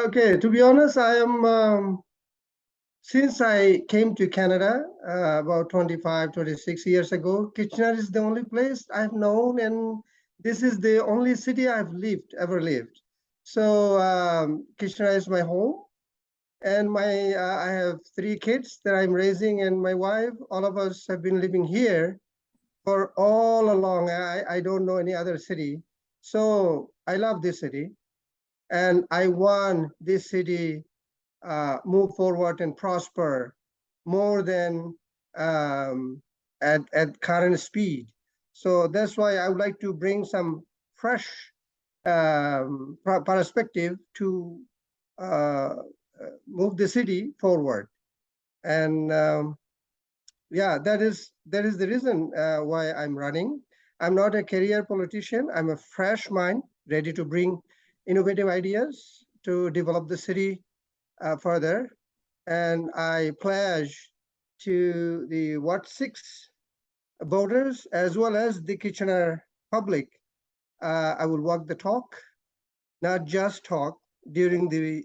Okay, to be honest, I am, since I came to Canada about 25, 26 years ago, Kitchener is the only place I've known, and this is the only city I've ever lived. So Kitchener is my home, and I have 3 kids that I'm raising, and my wife. All of us have been living here for all along. I don't know any other city. So I love this city, and I want this city move forward and prosper more than at current speed. So that's why I would like to bring some fresh perspective to move the city forward. And yeah, that is the reason why I'm running. I'm not a career politician. I'm a fresh mind, ready to bring innovative ideas to develop the city further. And I pledge to the Ward 6 voters as well as the Kitchener public, I will walk the talk, not just talk during the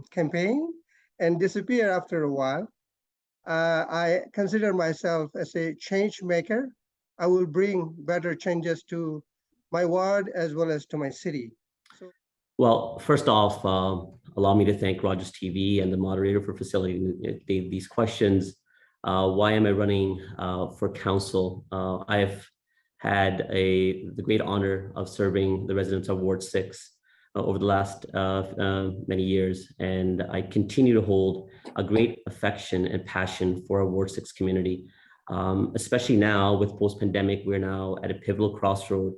campaign and disappear after a while. I consider myself as a change maker. I will bring better changes to my ward as well as to my city. Well, first off, allow me to thank Rogers TV and the moderator for facilitating these questions. Why am I running for council? I've had the great honor of serving the residents of Ward 6 over the last many years, and I continue to hold a great affection and passion for our Ward 6 community. Especially now with post-pandemic, we're now at a pivotal crossroad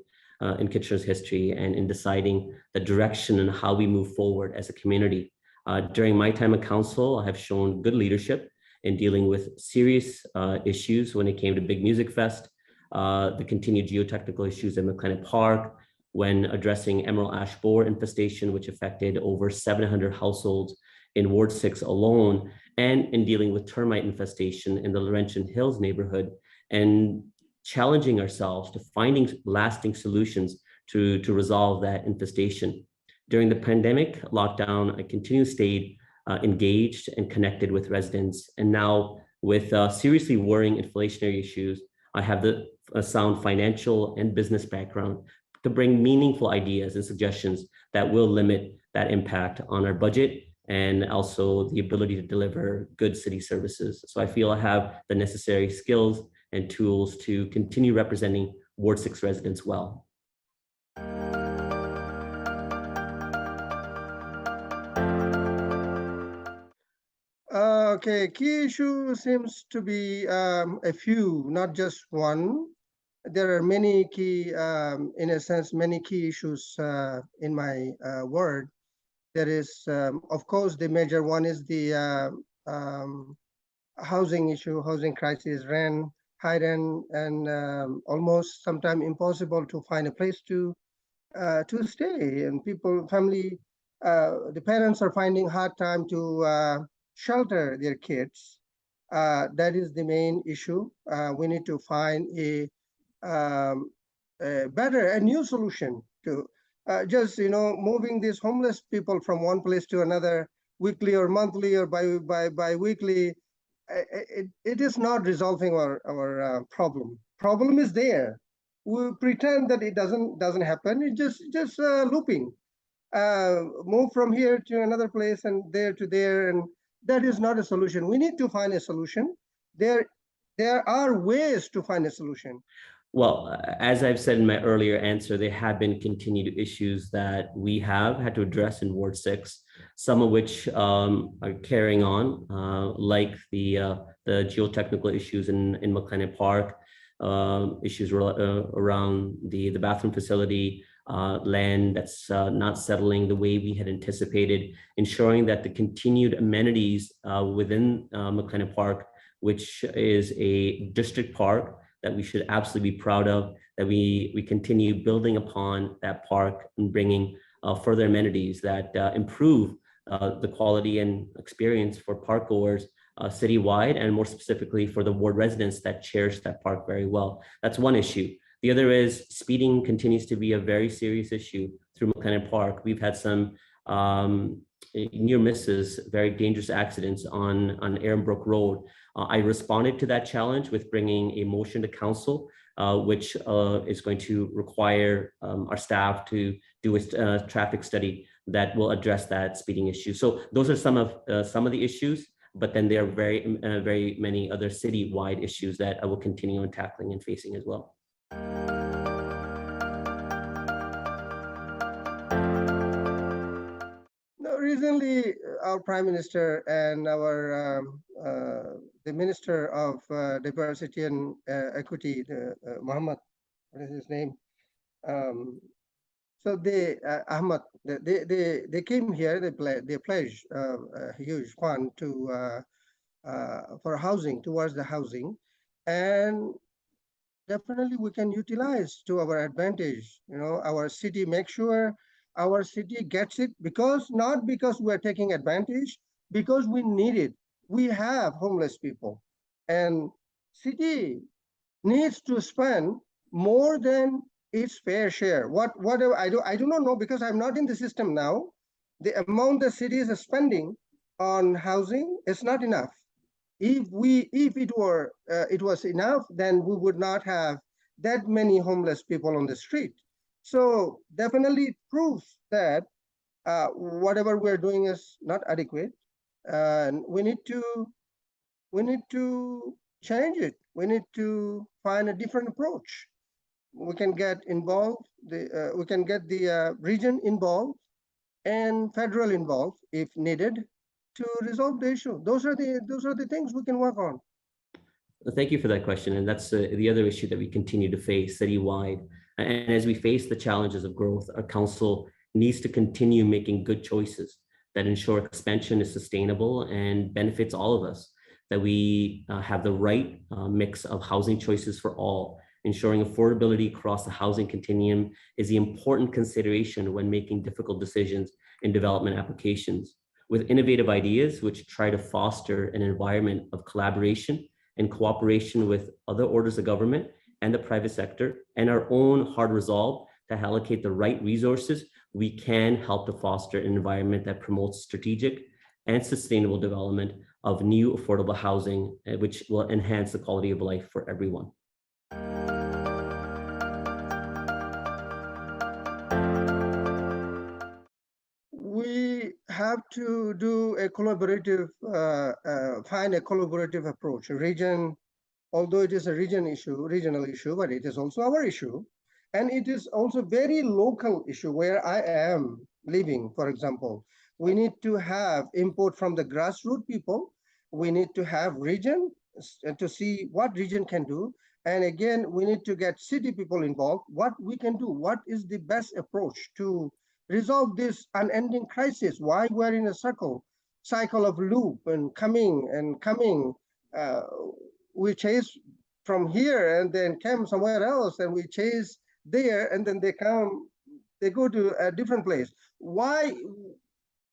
in Kitchener's history and in deciding the direction and how we move forward as a community. During my time at council, I have shown good leadership in dealing with serious issues when it came to Big Music Fest, the continued geotechnical issues at McLennan Park, when addressing emerald ash borer infestation, which affected over 700 households in Ward 6 alone, and in dealing with termite infestation in the Laurentian Hills neighborhood, and challenging ourselves to finding lasting solutions to resolve that infestation. During the pandemic lockdown, I continue to stay engaged and connected with residents. And now with seriously worrying inflationary issues, I have the sound financial and business background to bring meaningful ideas and suggestions that will limit that impact on our budget and also the ability to deliver good city services. So I feel I have the necessary skills and tools to continue representing Ward 6 residents well. Okay, key issue seems to be a few, not just one. There are many key, in a sense, many key issues in my ward. There is, of course, the major one is the housing issue, housing crisis, rent, high rent, and almost sometimes impossible to find a place to stay. And the parents are finding hard time to shelter their kids. That is the main issue. We need to find a new solution to just moving these homeless people from one place to another weekly or monthly or by weekly. It is not resolving our problem. Problem is there. We pretend that it doesn't happen. It just looping. Move from here to another place and there to there, and that is not a solution. We need to find a solution. There are ways to find a solution. Well, as I've said in my earlier answer, there have been continued issues that we have had to address in Ward 6, some of which are carrying on, like the geotechnical issues in McLennan Park, issues around the bathroom facility, land that's not settling the way we had anticipated, ensuring that the continued amenities within McLennan Park, which is a district park, that we should absolutely be proud of, that we continue building upon that park and bringing further amenities that improve the quality and experience for park goers citywide, and more specifically for the ward residents that cherish that park very well. That's one issue. The other is speeding continues to be a very serious issue through McLennan Park. We've had some near misses, very dangerous accidents on Ehrenbrook Road. I responded to that challenge with bringing a motion to council, which is going to require our staff to do a traffic study that will address that speeding issue. So those are some of the issues, but then there are very many other city-wide issues that I will continue on tackling and facing as well. Recently, our Prime Minister and our the Minister of Diversity and Equity, Muhammad, what is his name? So they, Ahmad, they came here. They pledged a huge fund to for housing, towards the housing, and definitely we can utilize to our advantage. You know, our city, make sure our city gets it, because not because we're taking advantage, because we need it. We have homeless people, and city needs to spend more than its fair share. Whatever I do not know, because I'm not in the system now. The amount the city is spending on housing is not enough. If it was enough, then we would not have that many homeless people on the street. So definitely it proves that whatever we're doing is not adequate, and we need to change it. We need to find a different approach. We can get involved. We can get the region involved and federal involved if needed to resolve the issue. Those are the things we can work on. Thank you for that question. And that's the other issue that we continue to face citywide. And as we face the challenges of growth, our council needs to continue making good choices that ensure expansion is sustainable and benefits all of us, that we have the right mix of housing choices for all. Ensuring affordability across the housing continuum is the important consideration when making difficult decisions in development applications. With innovative ideas which try to foster an environment of collaboration and cooperation with other orders of government and the private sector, and our own hard resolve to allocate the right resources, we can help to foster an environment that promotes strategic and sustainable development of new affordable housing, which will enhance the quality of life for everyone. We have to do a collaborative, find a collaborative approach. A region, although it is a regional issue, but it is also our issue. And it is also very local issue where I am living, for example. We need to have input from the grassroots people. We need to have region to see what region can do. And again, we need to get city people involved, what we can do, what is the best approach to resolve this unending crisis, why we're in a cycle of loop and coming. We chase from here and then come somewhere else, and we chase there, and then they go to a different place. Why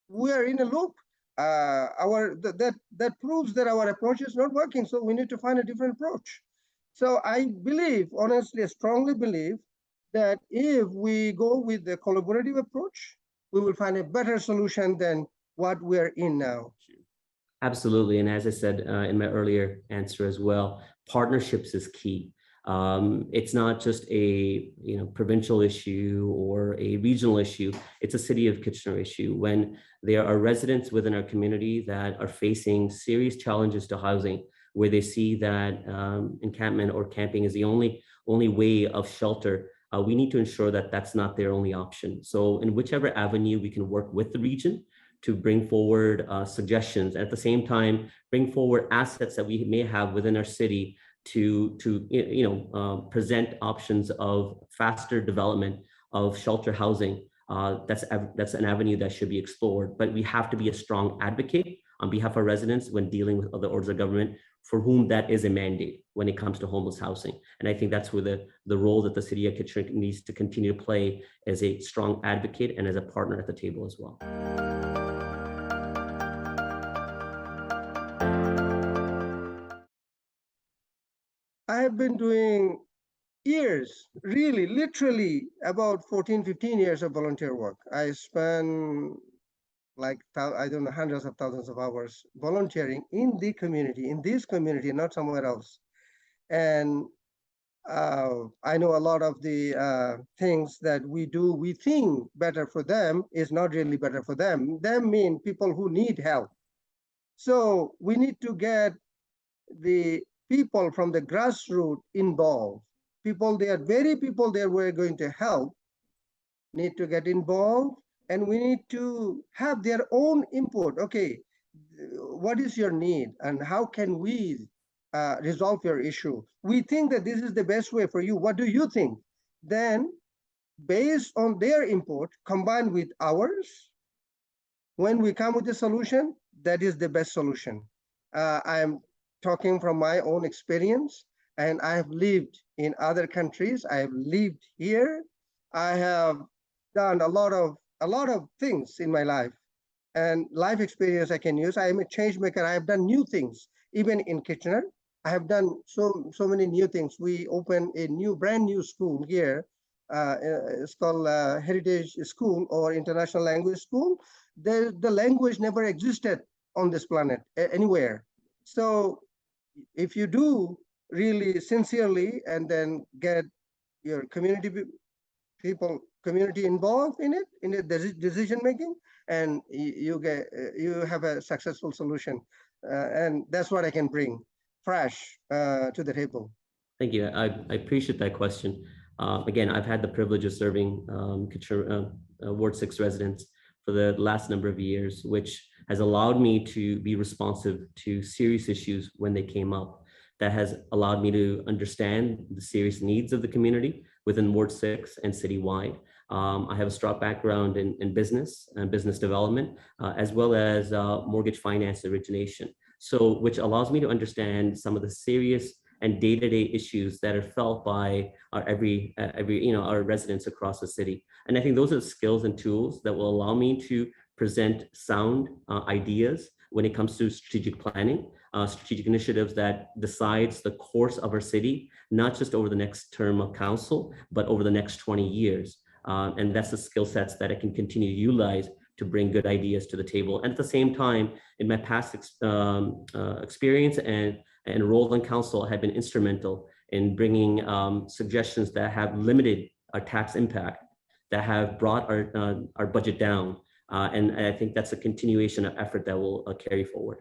we are in a loop? That proves that our approach is not working. So we need to find a different approach. So I believe, honestly, I strongly believe that if we go with the collaborative approach, we will find a better solution than what we're in now. Absolutely. And as I said in my earlier answer as well, partnerships is key. It's not just a provincial issue or a regional issue. It's a city of Kitchener issue. When there are residents within our community that are facing serious challenges to housing, where they see that encampment or camping is the only way of shelter, we need to ensure that that's not their only option. So in whichever avenue we can work with the region to bring forward suggestions, at the same time, bring forward assets that we may have within our city to present options of faster development of shelter housing. That's an avenue that should be explored, but we have to be a strong advocate on behalf of residents when dealing with other orders of government for whom that is a mandate when it comes to homeless housing. And I think that's where the role that the city of Kitchener needs to continue to play as a strong advocate and as a partner at the table as well. I have been doing years, really, literally about 14, 15 years of volunteer work. I spent like I don't know, hundreds of thousands of hours volunteering in the community, in this community, not somewhere else. And I know a lot of the things that we do, we think better for them is not really better for them. Them mean people who need help. So we need to get the people from the grassroots involved. People, they are very people that we're going to help, need to get involved, and we need to have their own input. Okay, what is your need and how can we resolve your issue? We think that this is the best way for you. What do you think? Then, based on their input, combined with ours, when we come with a solution, that is the best solution. I am talking from my own experience, and I have lived in other countries. I have lived here. I have done a lot of things in my life, and life experience I can use. I am a change maker. I have done new things, even in Kitchener. I have done so many new things. We opened a brand new school here. It's called Heritage School or International Language School. The language never existed on this planet anywhere. So if you do really sincerely and then get your community involved in it, in the decision making, and you have a successful solution, and that's what I can bring fresh to the table. Thank you. I appreciate that question. Again, I've had the privilege of serving Ward 6 residents for the last number of years, which has allowed me to be responsive to serious issues when they came up. That has allowed me to understand the serious needs of the community within Ward 6 and citywide. I have a strong background in business and business development, as well as mortgage finance origination. So, which allows me to understand some of the serious and day-to-day issues that are felt by our our residents across the city. And I think those are the skills and tools that will allow me to present sound ideas when it comes to strategic planning, strategic initiatives that decides the course of our city, not just over the next term of council, but over the next 20 years. And that's the skill sets that I can continue to utilize to bring good ideas to the table. And at the same time, in my past experience and role in council, I have been instrumental in bringing suggestions that have limited our tax impact, that have brought our budget down. And I think that's a continuation of effort that will carry forward.